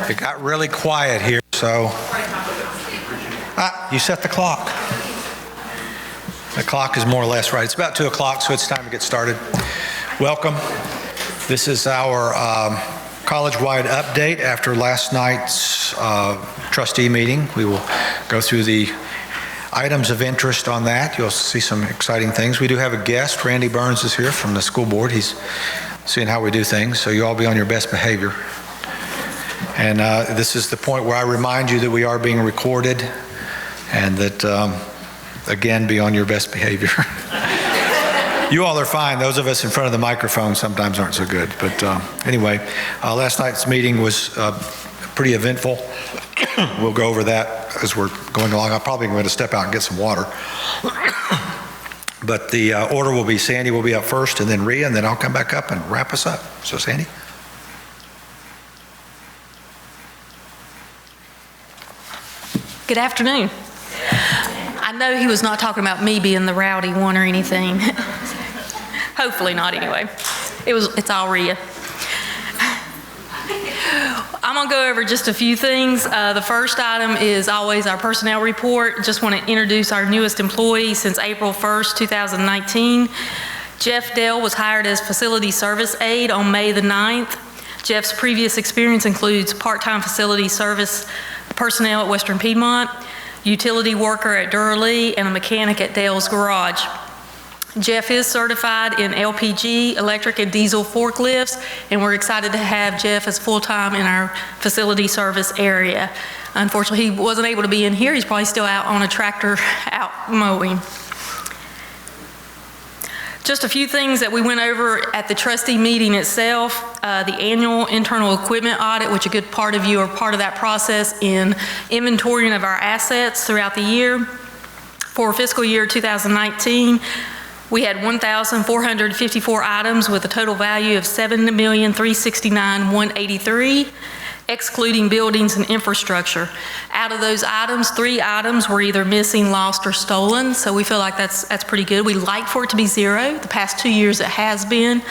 It got really quiet here, so. You set the clock. The clock is more or less right. It's about 2 o'clock, so it's time to get started. Welcome. This is our college-wide update after last night's trustee meeting. We will go through the items of interest on that. You'll see some exciting things. We do have a guest. Randy Burns is here from the school board. He's seeing how we do things, so you all be on your best behavior. And this is the point where I remind you that we are being recorded and that, again, be on your best behavior. You all are fine. Those of us in front of the microphone sometimes aren't so good. But anyway, last night's meeting was pretty eventful. We'll go over that as we're going along. I'm probably going to step out and get some water. But the order will be Sandy will be up first, and then Rhea, and then I'll come back up and wrap us up. So Sandy. Good afternoon. I know he was not talking about me being the rowdy one or anything. Hopefully not anyway. It's all Rhea. I'm going to go over just a few things. The first item is always our personnel report. Just want to introduce our newest employee since April 1st, 2019. Jeff Dell was hired as facility service aide on May the 9th. Jeff's previous experience includes part-time facility service personnel at Western Piedmont, utility worker at Durley, and a mechanic at Dale's Garage. Jeff is certified in LPG, electric, and diesel forklifts, and we're excited to have Jeff as full-time in our facility service area. Unfortunately, he wasn't able to be in here. He's probably still out on a tractor out mowing. Just a few things that we went over at the trustee meeting itself. The annual internal equipment audit, which a good part of you are part of that process in inventorying of our assets throughout the year. For fiscal year 2019, we had 1,454 items with a total value of $7,369,183, excluding buildings and infrastructure. Out of those items, 3 items were either missing, lost, or stolen, so we feel like that's pretty good. We like for it to be 0. The past 2 years it has been,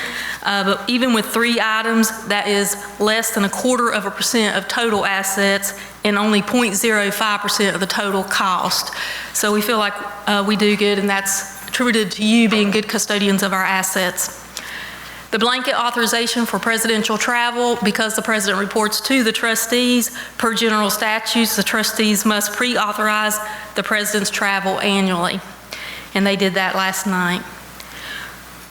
but even with 3 items, that is less than 0.25% of total assets and only 0.05% of the total cost. So we feel like we do good, and that's attributed to you being good custodians of our assets. The blanket authorization for presidential travel, because the president reports to the trustees, per general statutes, the trustees must pre-authorize the president's travel annually. And they did that last night.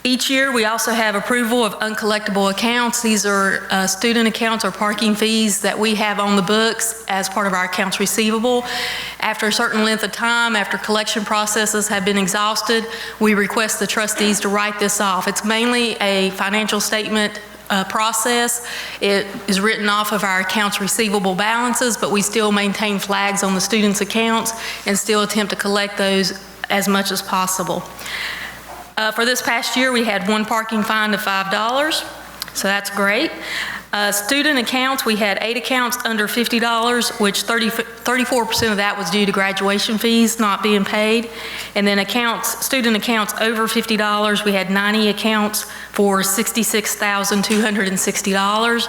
Each year, we also have approval of uncollectible accounts. These are student accounts or parking fees that we have on the books as part of our accounts receivable. After a certain length of time, after collection processes have been exhausted, we request the trustees to write this off. It's mainly a financial statement process. It is written off of our accounts receivable balances, but we still maintain flags on the students' accounts and still attempt to collect those as much as possible. For this past year, we had 1 parking fine of $5, so that's great. Student accounts, we had 8 accounts under $50, which 34% of that was due to graduation fees not being paid. And then student accounts over $50, we had 90 accounts for $66,260.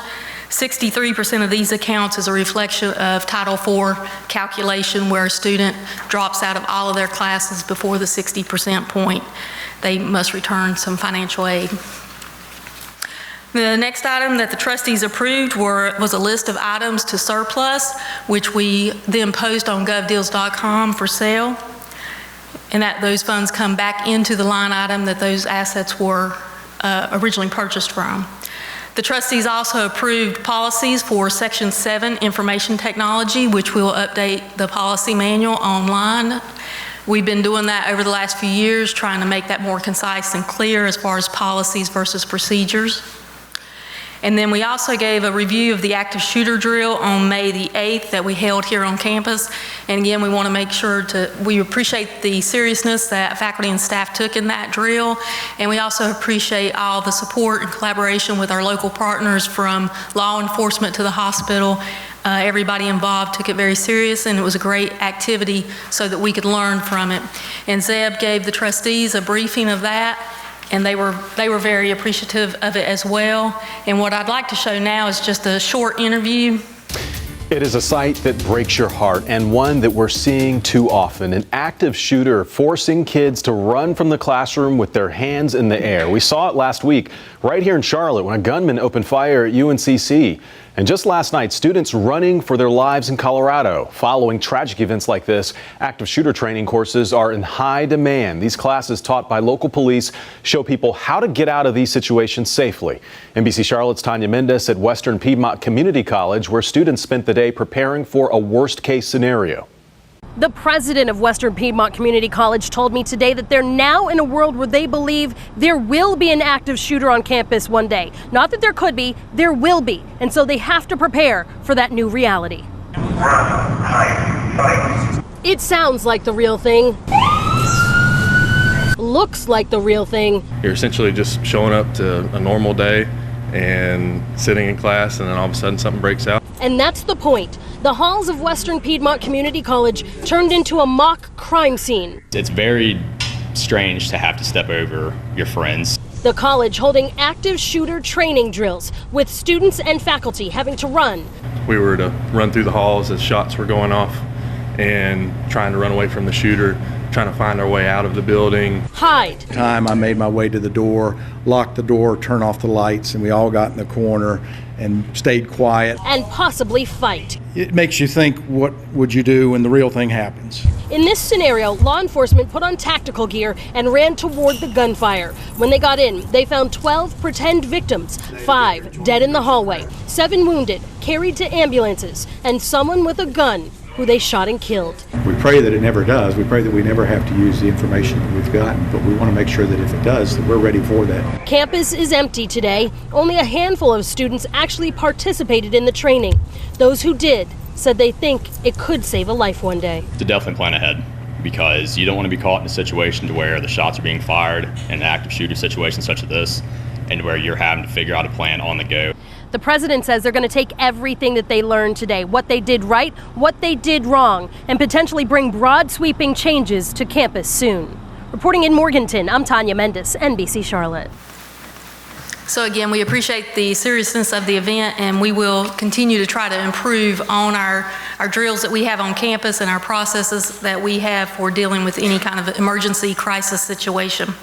63% of these accounts is a reflection of Title IV calculation, where a student drops out of all of their classes before the 60% point. They must return some financial aid. The next item that the trustees approved was a list of items to surplus, which we then post on govdeals.com for sale. And that those funds come back into the line item that those assets were originally purchased from. The trustees also approved policies for Section 7 information technology, which will update the policy manual online. We've been doing that over the last few years, trying to make that more concise and clear as far as policies versus procedures. And then we also gave a review of the active shooter drill on May the 8th that we held here on campus. And again, we want to make sure we appreciate the seriousness that faculty and staff took in that drill. And we also appreciate all the support and collaboration with our local partners, from law enforcement to the hospital. Everybody involved took it very serious, and it was a great activity so that we could learn from it. And Zeb gave the trustees a briefing of that, and they were very appreciative of it as well. And what I'd like to show now is just a short interview It is a sight that breaks your heart, and one that we're seeing too often. An active shooter forcing kids to run from the classroom with their hands in the air. We saw it last week right here in Charlotte when a gunman opened fire at UNCC. And just last night, students running for their lives in Colorado. Following tragic events like this, active shooter training courses are in high demand. These classes taught by local police show people how to get out of these situations safely. NBC Charlotte's Tanya Mendes at Western Piedmont Community College, where students spent the day preparing for a worst-case scenario. The president of Western Piedmont Community College told me today that they're now in a world where they believe there will be an active shooter on campus one day. Not that there could be, there will be. And so they have to prepare for that new reality. It sounds like the real thing. Looks like the real thing. You're essentially just showing up to a normal day and sitting in class, and then all of a sudden something breaks out. And that's the point. The halls of Western Piedmont Community College turned into a mock crime scene. It's very strange to have to step over your friends. The college holding active shooter training drills with students and faculty having to run. We were to run through the halls as shots were going off and trying to run away from the shooter, trying to find our way out of the building. Hide. I made my way to the door, locked the door, turned off the lights, and we all got in the corner and stayed quiet. And possibly fight. It makes you think, what would you do when the real thing happens? In this scenario, law enforcement put on tactical gear and ran toward the gunfire. When they got in, they found 12 pretend victims, 5 dead in the hallway, 7 wounded, carried to ambulances, and someone with a gun who they shot and killed. We pray that it never does. We pray that we never have to use the information that we've gotten, but we want to make sure that if it does, that we're ready for that. Campus is empty today. Only a handful of students actually participated in the training. Those who did said they think it could save a life one day. To definitely plan ahead, because you don't want to be caught in a situation to where the shots are being fired in an active shooter situation such as this, and where you're having to figure out a plan on the go. The president says they're going to take everything that they learned today, what they did right, what they did wrong, and potentially bring broad sweeping changes to campus soon. Reporting in Morganton, I'm Tanya Mendes, NBC Charlotte. So again, we appreciate the seriousness of the event, and we will continue to try to improve on our drills that we have on campus and our processes that we have for dealing with any kind of emergency crisis situation.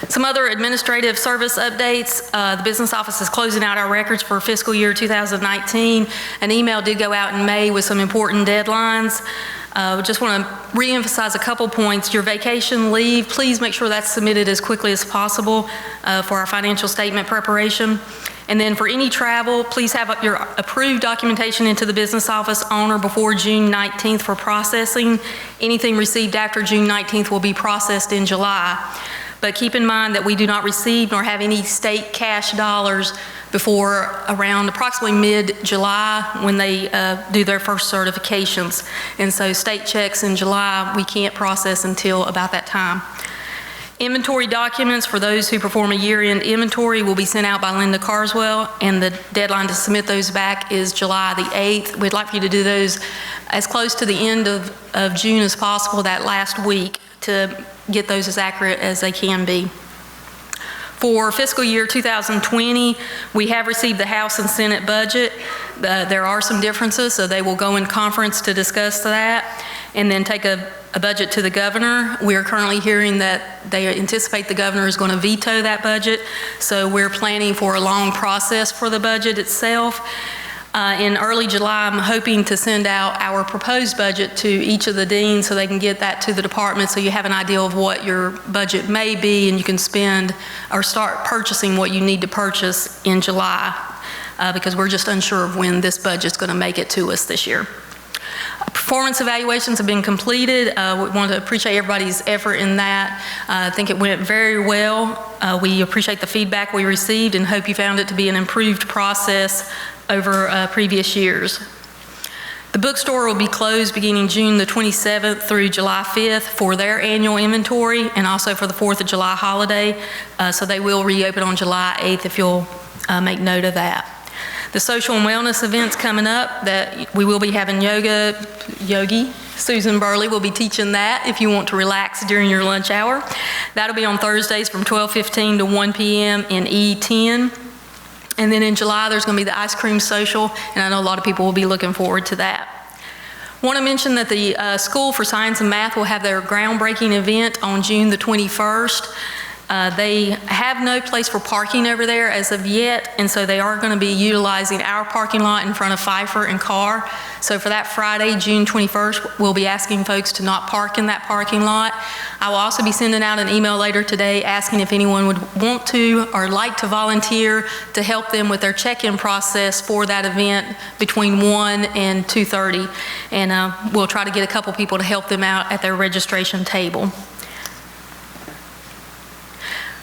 Some other administrative service updates. The business office is closing out our records for fiscal year 2019. An email did go out in May with some important deadlines. Just want to reemphasize a couple points. Your vacation leave, please make sure that's submitted as quickly as possible for our financial statement preparation. And then for any travel, please have your approved documentation into the business office on or before June 19th for processing. Anything received after June 19th will be processed in July. But keep in mind that we do not receive nor have any state cash dollars before around approximately mid-July when they do their first certifications. And so state checks in July, we can't process until about that time. Inventory documents for those who perform a year-end inventory will be sent out by Linda Carswell, and the deadline to submit those back is July the 8th. We'd like for you to do those as close to the end of June as possible, that last week, to get those as accurate as they can be. For fiscal year 2020, we have received the House and Senate budget. There are some differences, so they will go in conference to discuss that and then take a budget to the governor. We are currently hearing that they anticipate the governor is going to veto that budget, so we're planning for a long process for the budget itself. In early July, I'm hoping to send out our proposed budget to each of the deans so they can get that to the department so you have an idea of what your budget may be and you can spend or start purchasing what you need to purchase in July because we're just unsure of when this budget's going to make it to us this year. Performance evaluations have been completed. We want to appreciate everybody's effort in that. I think it went very well. We appreciate the feedback we received and hope you found it to be an improved process over previous years. The bookstore will be closed beginning June the 27th through July 5th for their annual inventory and also for the 4th of July holiday. So they will reopen on July 8th if you'll make note of that. The social and wellness events coming up that we will be having yogi. Susan Burley will be teaching that if you want to relax during your lunch hour. That'll be on Thursdays from 12:15 to 1 p.m. in E10. And then in July, there's going to be the ice cream social, and I know a lot of people will be looking forward to that. I want to mention that the School for Science and Math will have their groundbreaking event on June the 21st. They have no place for parking over there as of yet, and so they are going to be utilizing our parking lot in front of Pfeiffer and Carr. So for that Friday, June 21st, we'll be asking folks to not park in that parking lot. I will also be sending out an email later today asking if anyone would want to or like to volunteer to help them with their check-in process for that event between 1 and 2:30. And we'll try to get a couple people to help them out at their registration table.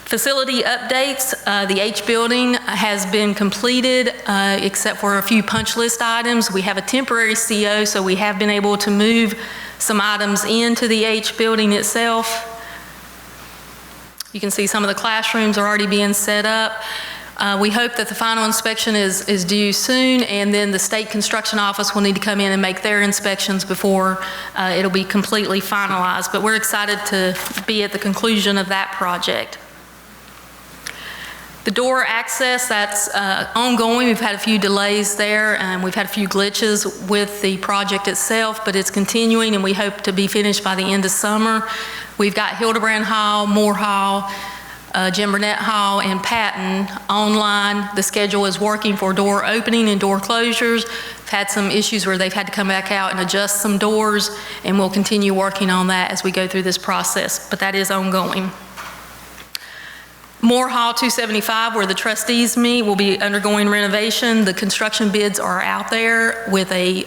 Facility updates, the H building has been completed except for a few punch list items. We have a temporary CO, so we have been able to move some items into the H building itself. You can see some of the classrooms are already being set up. We hope that the final inspection is due soon, and then the state construction office will need to come in and make their inspections before it'll be completely finalized. But we're excited to be at the conclusion of that project. The door access, that's ongoing. We've had a few delays there, and we've had a few glitches with the project itself, but it's continuing, and we hope to be finished by the end of summer. We've got Hildebrand Hall, Moore Hall, Jim Burnett Hall, and Patton online. The schedule is working for door opening and door closures. We've had some issues where they've had to come back out and adjust some doors, and we'll continue working on that as we go through this process, but that is ongoing. Moore Hall 275, where the trustees meet, will be undergoing renovation. The construction bids are out there with a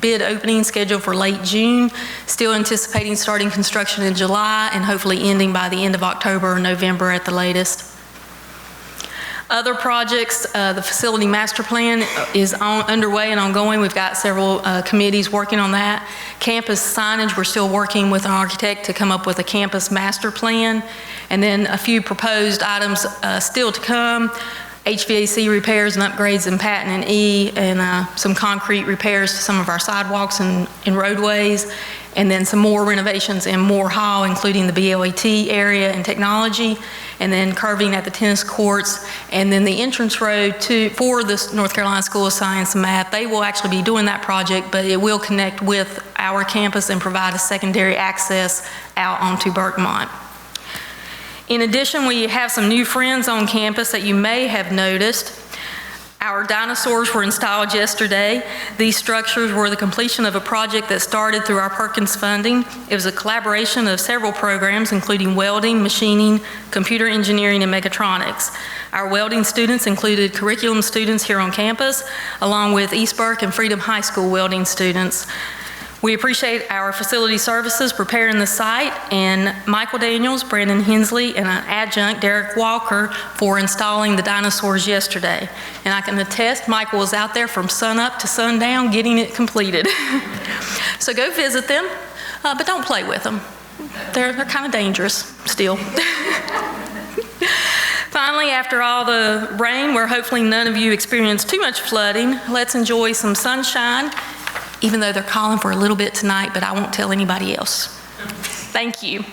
bid opening scheduled for late June. Still anticipating starting construction in July and hopefully ending by the end of October or November at the latest. Other projects, the facility master plan is underway and ongoing. We've got several committees working on that. Campus signage, we're still working with an architect to come up with a campus master plan. And then a few proposed items still to come. HVAC repairs and upgrades in Patton and E, and some concrete repairs to some of our sidewalks and roadways. And then some more renovations in Moore Hall, including the BLET area and technology, and then curving at the tennis courts, and then the entrance road for the North Carolina School of Science and Math. They will actually be doing that project, but it will connect with our campus and provide a secondary access out onto Berkmont. In addition, we have some new friends on campus that you may have noticed. Our dinosaurs were installed yesterday. These structures were the completion of a project that started through our Perkins funding. It was a collaboration of several programs, including welding, machining, computer engineering, and mechatronics. Our welding students included curriculum students here on campus, along with East Burke and Freedom High School welding students. We appreciate our facility services preparing the site, and Michael Daniels, Brandon Hensley, and an adjunct, Derek Walker, for installing the dinosaurs yesterday. And I can attest, Michael was out there from sunup to sundown getting it completed. So go visit them, but don't play with them. They're kind of dangerous still. Finally, after all the rain, where hopefully none of you experienced too much flooding, let's enjoy some sunshine. Even though they're calling for a little bit tonight, but I won't tell anybody else. Thank you.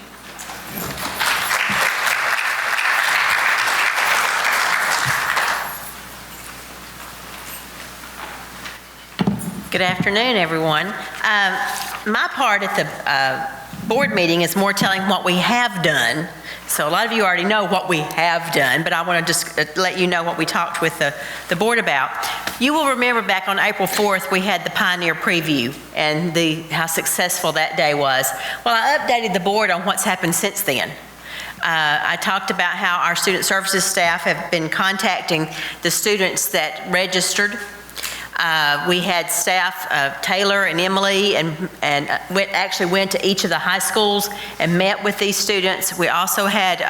Good afternoon, everyone. My part at the board meeting is more telling what we have done. So a lot of you already know what we have done, but I want to just let you know what we talked with the board about. You will remember back on April 4th, we had the Pioneer Preview and how successful that day was. Well, I updated the board on what's happened since then. I talked about how our student services staff have been contacting the students that registered. We had staff, Taylor and Emily, and actually went to each of the high schools and met with these students. We also had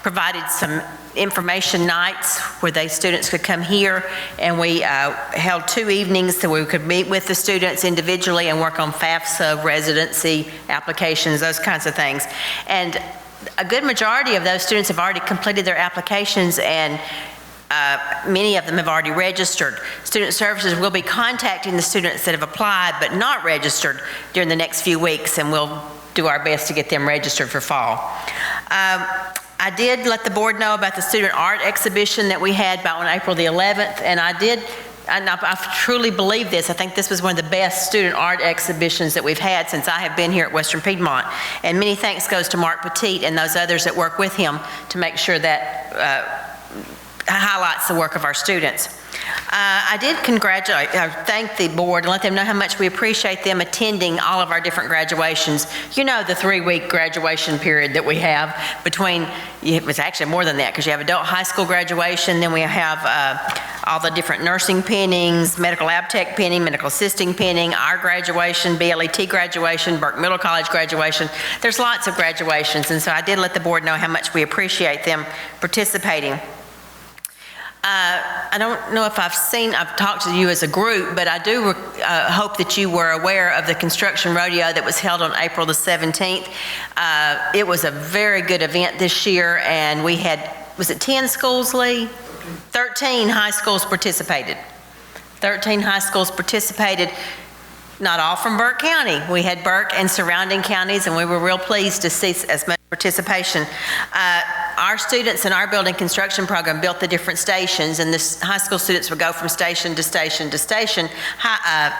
provided some information nights where the students could come here, and we held 2 evenings so we could meet with the students individually and work on FAFSA, residency applications, those kinds of things. And a good majority of those students have already completed their applications, and many of them have already registered. Student Services will be contacting the students that have applied but not registered during the next few weeks, and we'll do our best to get them registered for fall. I did let the board know about the student art exhibition that we had back on April the 11th, and I truly believe this. I think this was one of the best student art exhibitions that we've had since I have been here at Western Piedmont. And many thanks goes to Mark Petit and those others that work with him to make sure that highlights the work of our students. I did thank the board and let them know how much we appreciate them attending all of our different graduations. You know, the 3-week graduation period that we have between, it was actually more than that because you have adult high school graduation, then we have all the different nursing pinnings, medical lab tech pinning, medical assisting pinning, our graduation, BLET graduation, Burke Middle College graduation. There's lots of graduations, and so I did let the board know how much we appreciate them participating. I don't know if I've talked to you as a group, but I do hope that you were aware of the construction rodeo that was held on April the 17th. It was a very good event this year, and we had, was it 10 schools, Lee? 13 high schools participated. 13 high schools participated, not all from Burke County. We had Burke and surrounding counties, and we were real pleased to see as much participation. Our students in our building construction program built the different stations, and the high school students would go from station to station to station,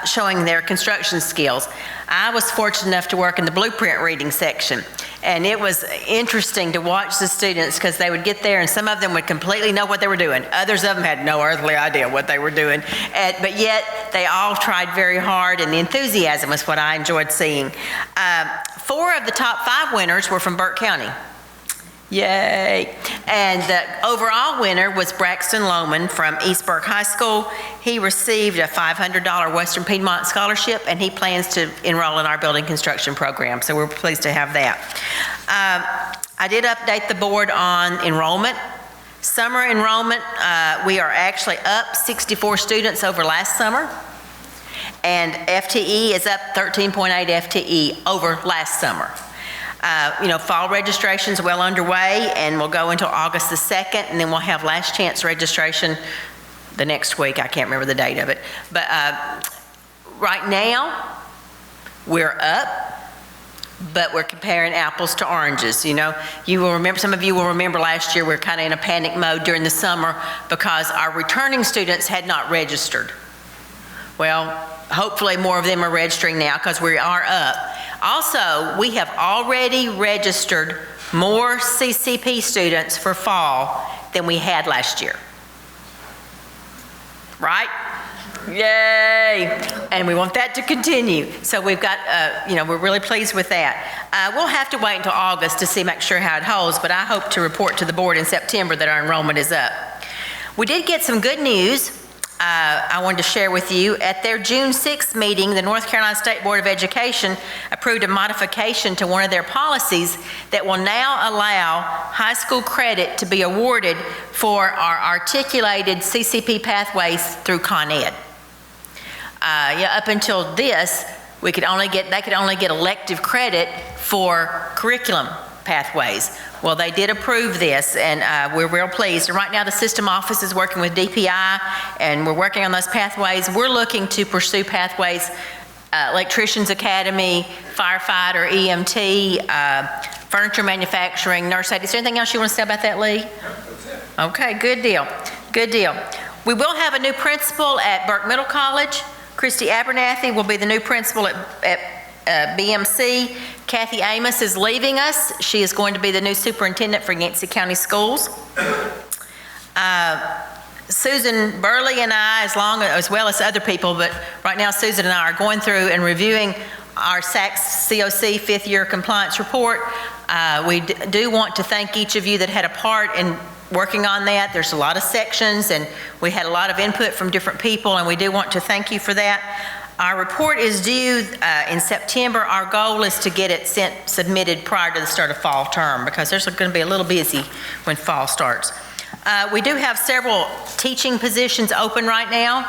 showing their construction skills. I was fortunate enough to work in the blueprint reading section, and it was interesting to watch the students because they would get there and some of them would completely know what they were doing. Others of them had no earthly idea what they were doing, but yet they all tried very hard, and the enthusiasm was what I enjoyed seeing. 4 of the top 5 winners were from Burke County. Yay. And the overall winner was Braxton Lohman from East Burke High School. He received a $500 Western Piedmont scholarship, and he plans to enroll in our building construction program, so we're pleased to have that. I did update the board on enrollment. Summer enrollment, we are actually up 64 students over last summer, and FTE is up 13.8 FTE over last summer. Fall registration's well underway, and we'll go until August the 2nd, and then we'll have last chance registration the next week. I can't remember the date of it. But right now, we're up, but we're comparing apples to oranges. You will remember, some of you will remember last year we were kind of in a panic mode during the summer because our returning students had not registered. Well, hopefully more of them are registering now because we are up. Also, we have already registered more CCP students for fall than we had last year. Right? Yay! And we want that to continue. So we've got, we're really pleased with that. We'll have to wait until August to make sure how it holds, but I hope to report to the board in September that our enrollment is up. We did get some good news. I wanted to share with you. At their June 6th meeting, the North Carolina State Board of Education approved a modification to one of their policies that will now allow high school credit to be awarded for our articulated CCP pathways through Con Ed. Up until this, they could only get elective credit for curriculum pathways. Well, they did approve this, and we're real pleased. And right now, the system office is working with DPI, and we're working on those pathways. We're looking to pursue pathways, Electricians Academy, firefighter, EMT, furniture manufacturing, nurse aid. Is there anything else you want to say about that, Lee? That's it. Okay, good deal. Good deal. We will have a new principal at Burke Middle College. Christy Abernathy will be the new principal at BMC. Kathy Amos is leaving us. She is going to be the new superintendent for Yancey County Schools. Susan Burley and I, as well as other people, but right now Susan and I are going through and reviewing our SACS COC 5th year compliance report. We do want to thank each of you that had a part in working on that. There's a lot of sections, and we had a lot of input from different people, and we do want to thank you for that. Our report is due in September. Our goal is to get it submitted prior to the start of fall term because there's going to be a little busy when fall starts. We do have several teaching positions open right now.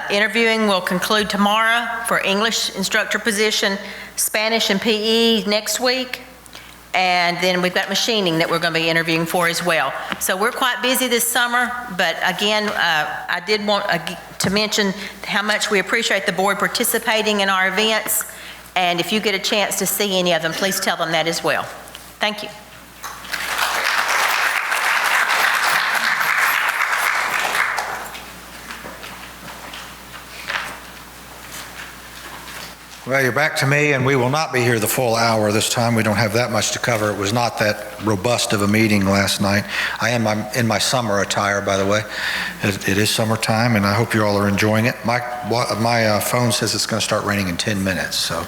Interviewing will conclude tomorrow for English instructor position, Spanish and PE next week, and then we've got machining that we're going to be interviewing for as well. So we're quite busy this summer, but again, I did want to mention how much we appreciate the board participating in our events, and if you get a chance to see any of them, please tell them that as well. Thank you. Well, you're back to me, and we will not be here the full hour this time. We don't have that much to cover. It was not that robust of a meeting last night. I am in my summer attire, by the way. It is summertime, and I hope you all are enjoying it. My phone says it's going to start raining in 10 minutes, so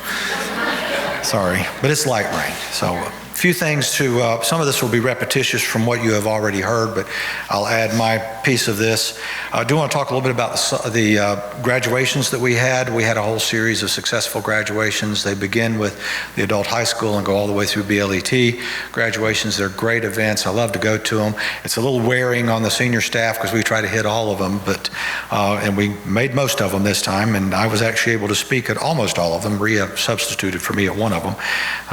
sorry. But it's light rain, so a few things to, some of this will be repetitious from what you have already heard, but I'll add my piece of this. I do want to talk a little bit about the graduations that we had. We had a whole series of successful graduations. They begin with the adult high school and go all the way through BLET graduations. They're great events. I love to go to them. It's a little wearing on the senior staff because we try to hit all of them, but and we made most of them this time, and I was actually able to speak at almost all of them. Rhea substituted for me at one of them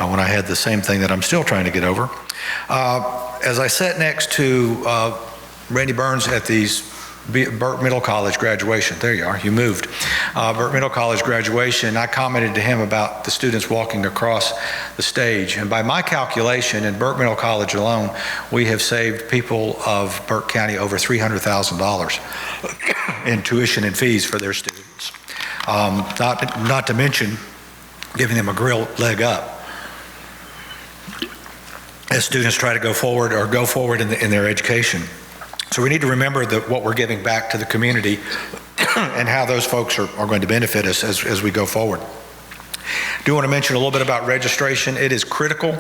when I had the same thing that I'm still trying to get over. As I sat next to Randy Burns at these Burke Middle College graduation, there you are, you moved. Burke Middle College graduation, I commented to him about the students walking across the stage, and by my calculation, in Burke Middle College alone, we have saved people of Burke County over $300,000 in tuition and fees for their students. Not to mention giving them a real leg up as students try to go forward in their education. So we need to remember that what we're giving back to the community and how those folks are going to benefit us as we go forward. I do want to mention a little bit about registration. It is critical.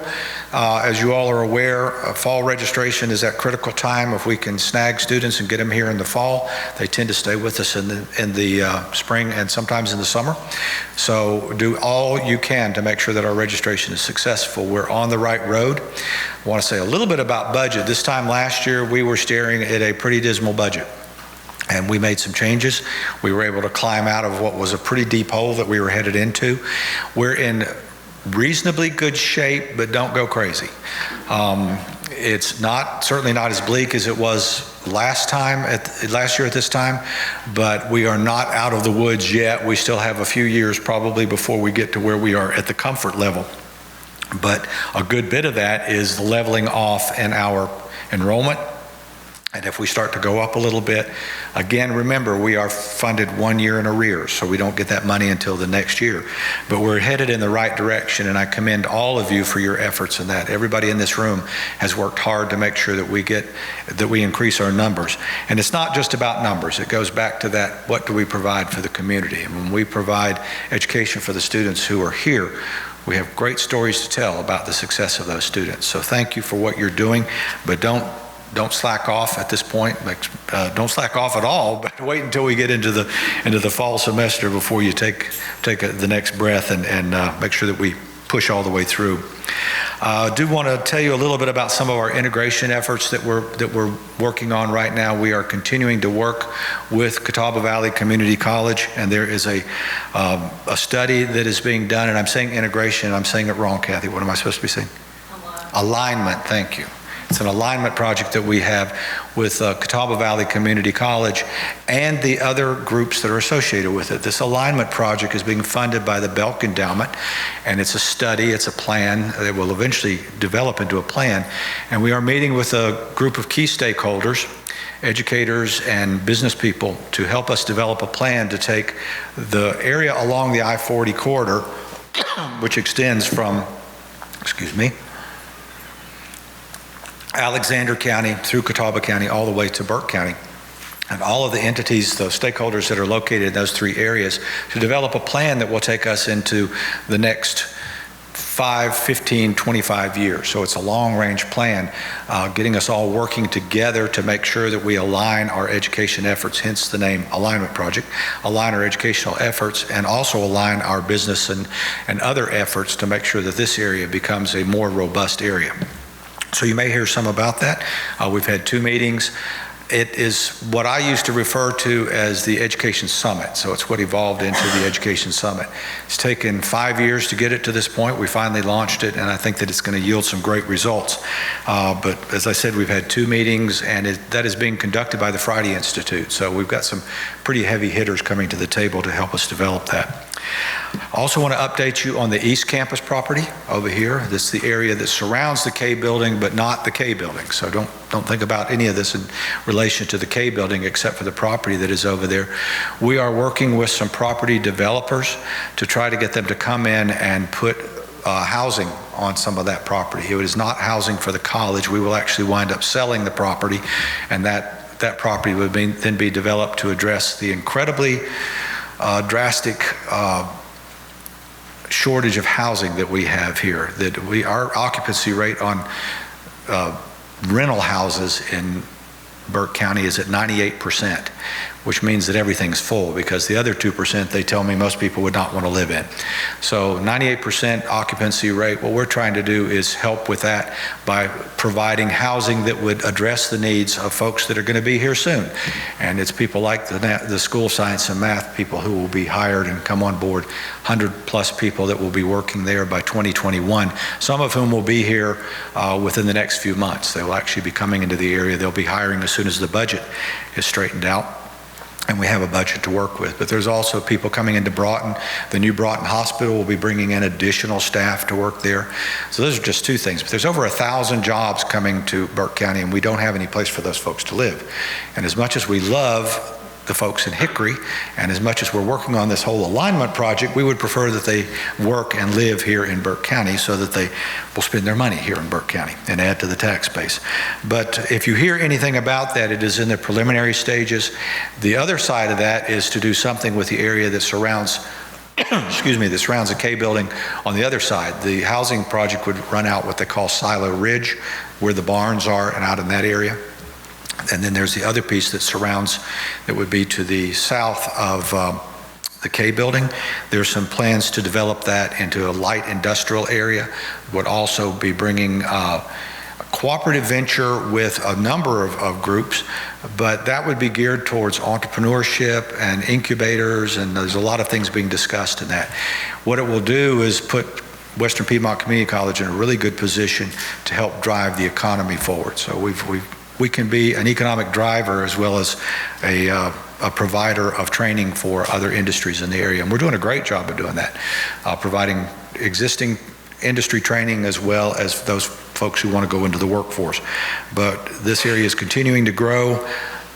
As you all are aware, fall registration is that critical time. If we can snag students and get them here in the fall, they tend to stay with us in the spring and sometimes in the summer. So do all you can to make sure that our registration is successful. We're on the right road. I want to say a little bit about budget. This time last year, we were staring at a pretty dismal budget, and we made some changes. We were able to climb out of what was a pretty deep hole that we were headed into. We're in reasonably good shape, but don't go crazy. It's certainly not as bleak as it was last year at this time, but we are not out of the woods yet. We still have a few years probably before we get to where we are at the comfort level. But a good bit of that is leveling off in our enrollment. And if we start to go up a little bit, again, remember, we are funded 1 year in arrears, so we don't get that money until the next year. But we're headed in the right direction, and I commend all of you for your efforts in that. Everybody in this room has worked hard to make sure that we increase our numbers. And it's not just about numbers. It goes back to that, what do we provide for the community? And when we provide education for the students who are here, we have great stories to tell about the success of those students. So thank you for what you're doing, but don't slack off at this point. Don't slack off at all, but wait until we get into the fall semester before you take the next breath and make sure that we push all the way through. I do want to tell you a little bit about some of our integration efforts that we're working on right now. We are continuing to work with Catawba Valley Community College, and there is a study that is being done, and I'm saying integration, I'm saying it wrong, Kathy. What am I supposed to be saying? Alignment, thank you. It's an alignment project that we have with Catawba Valley Community College and the other groups that are associated with it. This alignment project is being funded by the Belk Endowment, and it's a study, it's a plan that will eventually develop into a plan. And we are meeting with a group of key stakeholders, educators and business people, to help us develop a plan to take the area along the I-40 corridor, which extends from, Alexander County through Catawba County all the way to Burke County, and all of the entities, the stakeholders that are located in those three areas, to develop a plan that will take us into the next 5, 15, 25 years. So it's a long-range plan, getting us all working together to make sure that we align our education efforts, hence the name Alignment Project, align our educational efforts, and also align our business and other efforts to make sure that this area becomes a more robust area. So you may hear some about that. We've had 2 meetings. It is what I used to refer to as the Education Summit. So it's what evolved into the Education Summit. It's taken 5 years to get it to this point. We finally launched it, and I think that it's going to yield some great results. But as I said, we've had 2 meetings, and that is being conducted by the Friday Institute. So we've got some pretty heavy hitters coming to the table to help us develop that. I also want to update you on the East Campus property over here. This is the area that surrounds the K building, but not the K building. So don't think about any of this in relation to the K building except for the property that is over there. We are working with some property developers to try to get them to come in and put housing on some of that property. It is not housing for the college. We will actually wind up selling the property, and that property would then be developed to address the incredibly drastic shortage of housing that we have here. Our occupancy rate on rental houses in Burke County is at 98%, which means that everything's full, because the other 2% they tell me most people would not want to live in. So 98% occupancy rate. What we're trying to do is help with that by providing housing that would address the needs of folks that are going to be here soon. And it's people like the school science and math people who will be hired and come on board, 100+ people that will be working there by 2021, some of whom will be here within the next few months. They will actually be coming into the area. They'll be hiring as soon as the budget is straightened out and we have a budget to work with. But there's also people coming into Broughton. The new Broughton Hospital will be bringing in additional staff to work there. So those are just two things. But there's over 1,000 jobs coming to Burke County, and we don't have any place for those folks to live. And as much as we love the folks in Hickory, and as much as we're working on this whole alignment project, we would prefer that they work and live here in Burke County so that they will spend their money here in Burke County and add to the tax base. But if you hear anything about that, it is in the preliminary stages. The other side of that is to do something with the area that surrounds excuse me, that surrounds the K building on the other side. The housing project would run out what they call Silo Ridge, where the barns are, and out in that area. And then there's the other piece that surrounds, that would be to the south of the K building. There's some plans to develop that into a light industrial area. Would also be bringing a cooperative venture with a number of groups, but that would be geared towards entrepreneurship and incubators, and there's a lot of things being discussed in that. What it will do is put Western Piedmont Community College in a really good position to help drive the economy forward. So we can be an economic driver as well as a provider of training for other industries in the area. And we're doing a great job of doing that, providing existing industry training as well as those folks who want to go into the workforce. But this area is continuing to grow.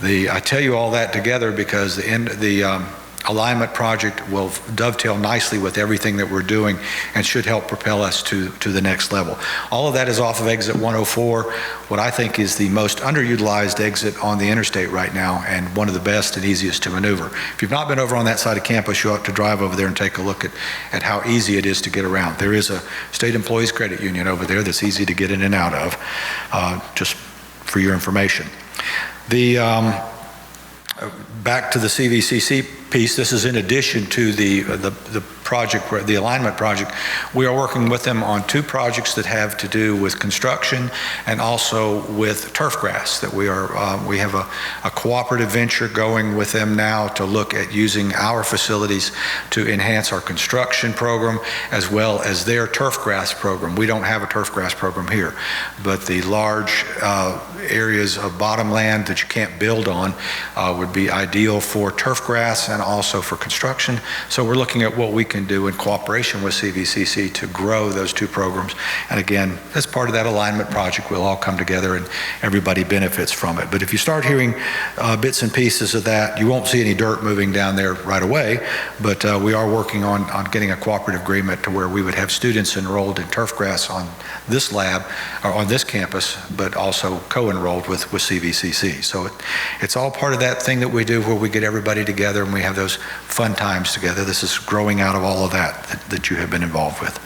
I tell you all that together because the alignment project will dovetail nicely with everything that we're doing and should help propel us to the next level. All of that is off of exit 104, what I think is the most underutilized exit on the interstate right now, and one of the best and easiest to maneuver. If you've not been over on that side of campus, you ought to drive over there and take a look at how easy it is to get around. There is a state employees credit union over there that's easy to get in and out of, just for your information. Back to the CVCC piece, this is in addition to the project, the alignment project. We are working with them on two projects that have to do with construction and also with turf grass. That we have a cooperative venture going with them now to look at using our facilities to enhance our construction program as well as their turf grass program. We don't have a turf grass program here, but the large areas of bottomland that you can't build on would be ideal for turf grass and also for construction. So we're looking at what we can do in cooperation with CVCC to grow those two programs. And again, as part of that alignment project, we'll all come together and everybody benefits from it. But if you start hearing bits and pieces of that, you won't see any dirt moving down there right away, but we are working on getting a cooperative agreement to where we would have students enrolled in turf grass on this lab, or on this campus, but also co-enrolled with CVCC. So it's all part of that thing that we do where we get everybody together and we have those fun times together. This is growing out of all of that you have been involved with.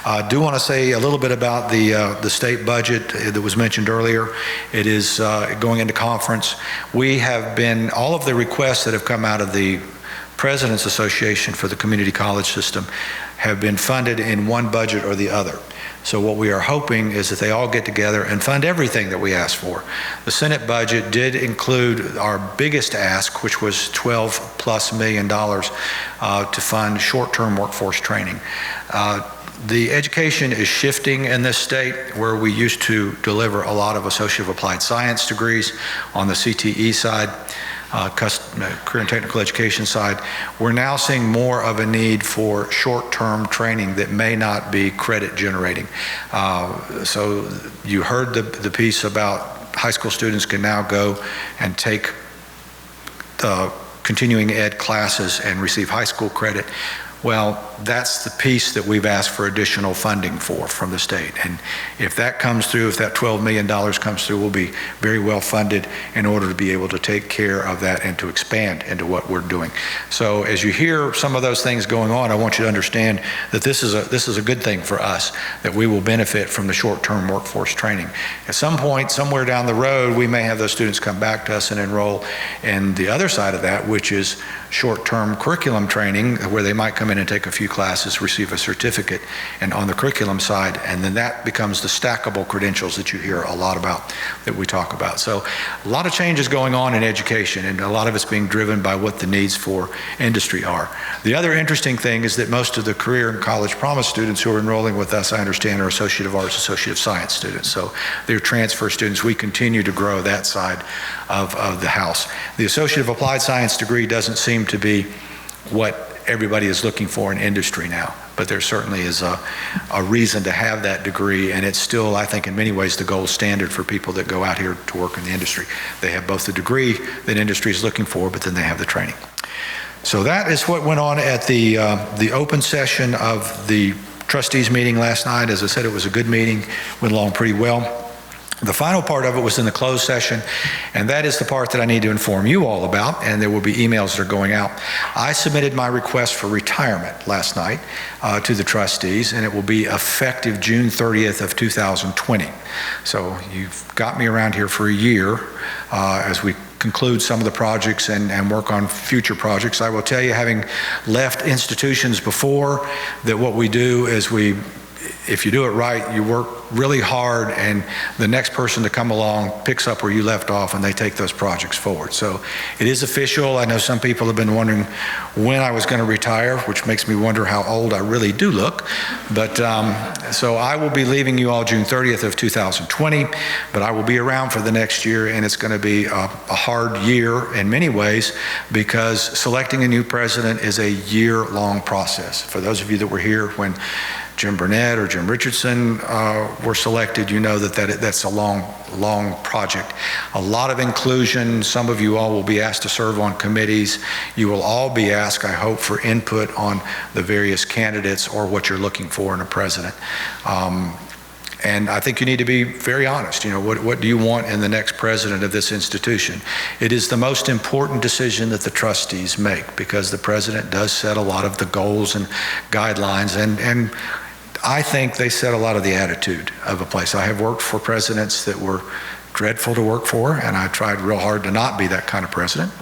I do want to say a little bit about the state budget that was mentioned earlier. It is going into conference. We have been, all of the requests that have come out of the President's Association for the Community College System have been funded in one budget or the other. So what we are hoping is that they all get together and fund everything that we asked for. The Senate budget did include our biggest ask, which was $12+ million to fund short-term workforce training. The education is shifting in this state, where we used to deliver a lot of Associate of Applied Science degrees on the CTE side. career and technical education side, we're now seeing more of a need for short-term training that may not be credit generating. So you heard the piece about high school students can now go and take the continuing ed classes and receive high school credit. Well, that's the piece that we've asked for additional funding for from the state. And if that comes through, if that $12 million comes through, we'll be very well funded in order to be able to take care of that and to expand into what we're doing. So as you hear some of those things going on, I want you to understand that this is a good thing for us, that we will benefit from the short-term workforce training. At some point, somewhere down the road, we may have those students come back to us and enroll in the other side of that, which is short-term curriculum training, where they might come in and take a few classes, receive a certificate, and on the curriculum side, and then that becomes the stackable credentials that you hear a lot about, that we talk about. So a lot of changes going on in education, and a lot of it's being driven by what the needs for industry are. The other interesting thing is that most of the career and college promise students who are enrolling with us, I understand, are Associate of Arts, Associate of Science students. So they're transfer students. We continue to grow that side of the house. The Associate of Applied Science degree doesn't seem to be what everybody is looking for in industry now, but there certainly is a reason to have that degree, and it's still, I think, in many ways the gold standard for people that go out here to work in the industry. They have both the degree that industry is looking for, but then they have the training. So that is what went on at the open session of the trustees meeting last night. As I said, it was a good meeting, went along pretty well. The final part of it was in the closed session, and that is the part that I need to inform you all about, and there will be emails that are going out. I submitted my request for retirement last night to the trustees, and it will be effective June 30th of 2020. So you've got me around here for a year as we conclude some of the projects and work on future projects. I will tell you, having left institutions before, that what we do is if you do it right, you work really hard, and the next person to come along picks up where you left off, and they take those projects forward. So it is official. I know some people have been wondering when I was going to retire, which makes me wonder how old I really do look. But so I will be leaving you all June 30th of 2020, but I will be around for the next year, and it's going to be a hard year in many ways, because selecting a new president is a year-long process. For those of you that were here when Jim Burnett or Jim Richardson were selected, you know that's a long project. A lot of inclusion. Some of you all will be asked to serve on committees. You will all be asked, I hope, for input on the various candidates or what you're looking for in a president. And I think you need to be very honest. You know, what do you want in the next president of this institution? It is the most important decision that the trustees make, because the president does set a lot of the goals and guidelines, and I think they set a lot of the attitude of a place. I have worked for presidents that were dreadful to work for, and I tried real hard to not be that kind of president.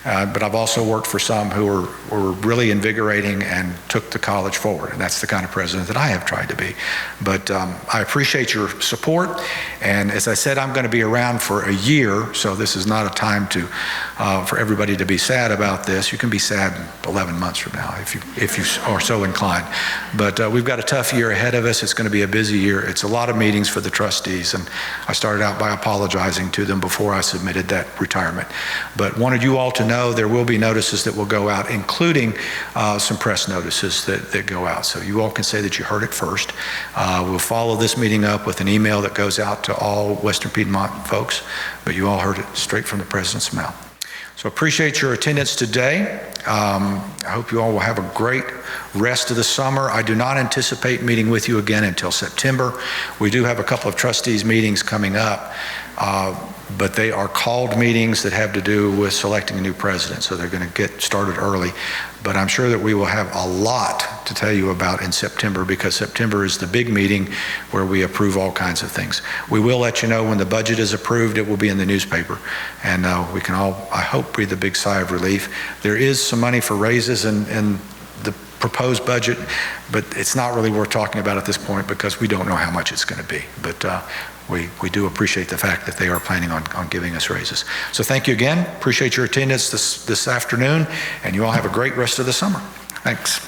But I've also worked for some who were really invigorating and took the college forward, and that's the kind of president that I have tried to be. But I appreciate your support, and as I said, I'm going to be around for a year, so this is not a time for everybody to be sad about this. You can be sad 11 months from now if you are so inclined. But we've got a tough year ahead of us. It's going to be a busy year. It's a lot of meetings for the trustees, and I started out by apologizing to them before I submitted that retirement. But wanted you all to know there will be notices that will go out, including some press notices that go out. So you all can say that you heard it first. We'll follow this meeting up with an email that goes out to all Western Piedmont folks, but you all heard it straight from the president's mouth. So appreciate your attendance today. I hope you all will have a great rest of the summer. I do not anticipate meeting with you again until September. We do have a couple of trustees meetings coming up, but they are called meetings that have to do with selecting a new president, so they're going to get started early. But I'm sure that we will have a lot to tell you about in September, because September is the big meeting where we approve all kinds of things. We will let you know when the budget is approved. It will be in the newspaper, and we can all, I hope, breathe a big sigh of relief. There is some money for raises in the proposed budget, but it's not really worth talking about at this point because we don't know how much it's going to be. But we do appreciate the fact that they are planning on giving us raises. So thank you again. Appreciate your attendance this afternoon, and you all have a great rest of the summer. Thanks.